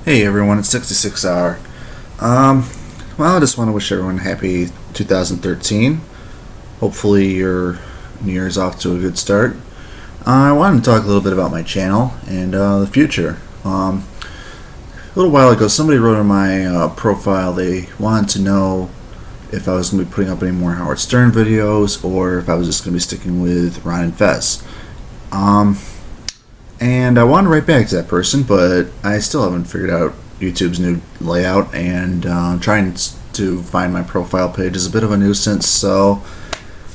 Hey everyone, it's 66 Hour. Well, I just want to wish everyone happy 2013. Hopefully your New Year's off to a good start. I wanted to talk a little bit about my channel and the future. A little while ago, somebody wrote on my profile they wanted to know if I was going to be putting up any more Howard Stern videos or if I was just going to be sticking with Ron and Fez. And I want to write back to that person, but I still haven't figured out YouTube's new layout, and trying to find my profile page is a bit of a nuisance, so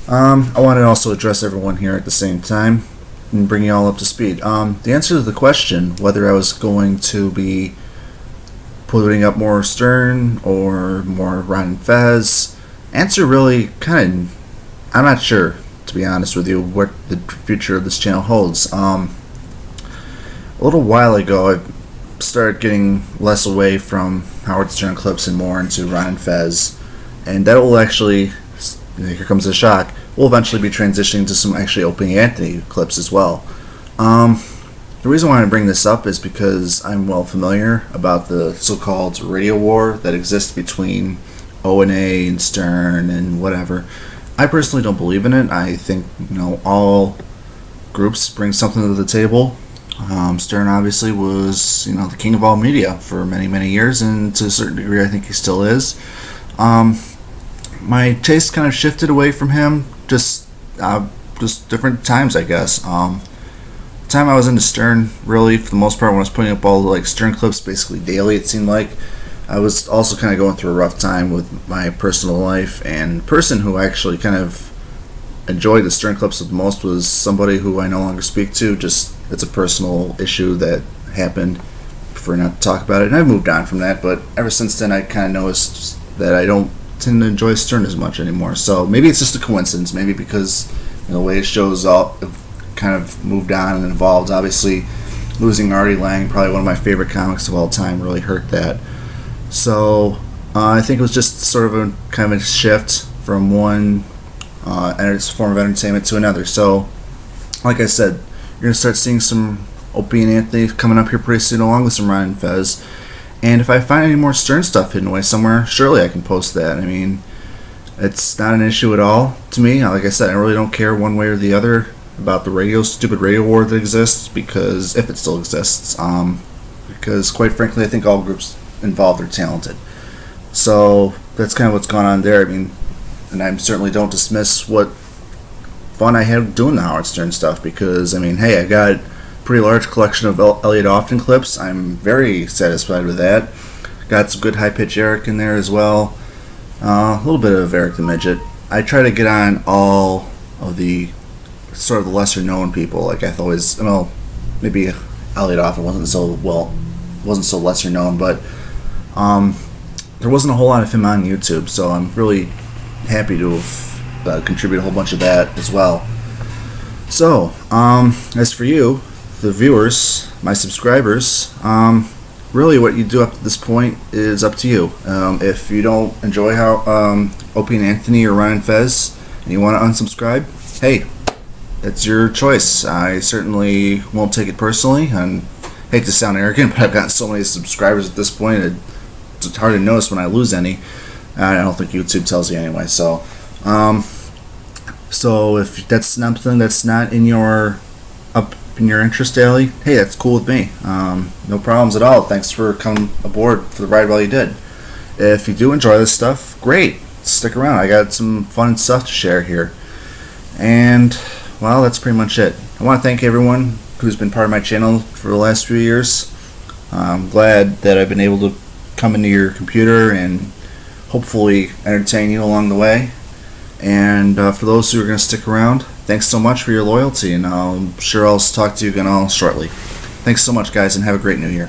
I want to also address everyone here at the same time and bring you all up to speed. The answer to the question, whether I was going to be putting up more Stern or more Ron and Fez, answer really I'm not sure, to be honest with you, what the future of this channel holds. A little while ago, I started getting less away from Howard Stern clips and more into Ron and Fez, and that will actually, here comes the shock, we'll eventually be transitioning to some actually Opie Anthony clips as well. The reason why I bring this up is because I'm well familiar about the so-called radio war that exists between O&A and Stern and whatever. I personally don't believe in it. I think, all groups bring something to the table. Stern obviously was, the king of all media for many, many years, and to a certain degree I think he still is. My taste kind of shifted away from him, just different times, I guess. The time I was into Stern, really, for the most part, when I was putting up all the Stern clips basically daily, it seemed like, I was also kind of going through a rough time with my personal life, and the person who actually kind of enjoyed the Stern clips the most was somebody who I no longer speak to. Just, it's a personal issue that happened, prefer not to talk about it, and I've moved on from that, but ever since then I kind of noticed that I don't tend to enjoy Stern as much anymore. So maybe it's just a coincidence, maybe because the way it shows up kind of moved on and evolved. Obviously losing Artie Lang, probably one of my favorite comics of all time, really hurt that. So I think it was just sort of a kind of a shift from one form of entertainment to another. So like I said, you're going to start seeing some Opie and Anthony coming up here pretty soon, along with some Ron and Fez. And if I find any more Stern stuff hidden away somewhere, surely I can post that. I mean, it's not an issue at all to me. Like I said, I really don't care one way or the other about the stupid radio war that exists, because if it still exists, because quite frankly, I think all groups involved are talented. So that's kind of what's going on there. I mean, and I certainly don't dismiss what fun I had doing the Howard Stern stuff, because hey, I got a pretty large collection of Elliot Often clips. I'm very satisfied with that. Got some good high pitch Eric in there as well. A little bit of Eric the Midget. I try to get on all of the sort of the lesser known people. Like I've always, maybe Elliot Often wasn't so lesser known, but there wasn't a whole lot of him on YouTube, so I'm really happy to have contribute a whole bunch of that as well. So, as for you, the viewers, my subscribers, really what you do up to this point is up to you. If you don't enjoy how Opie and Anthony or Ron and Fez, and you want to unsubscribe, hey, that's your choice. I certainly won't take it personally, and hate to sound arrogant, but I've gotten so many subscribers at this point, it's hard to notice when I lose any. I don't think YouTube tells you anyway, so so if that's something that's not in your interest alley, hey, that's cool with me. No problems at all. Thanks for coming aboard for the ride while you did. If you do enjoy this stuff, great. Stick around. I got some fun stuff to share here. And, well, that's pretty much it. I want to thank everyone who's been part of my channel for the last few years. I'm glad that I've been able to come into your computer and hopefully entertain you along the way. And for those who are going to stick around, thanks so much for your loyalty, and I'm sure I'll talk to you again all shortly. Thanks so much, guys, and have a great new year.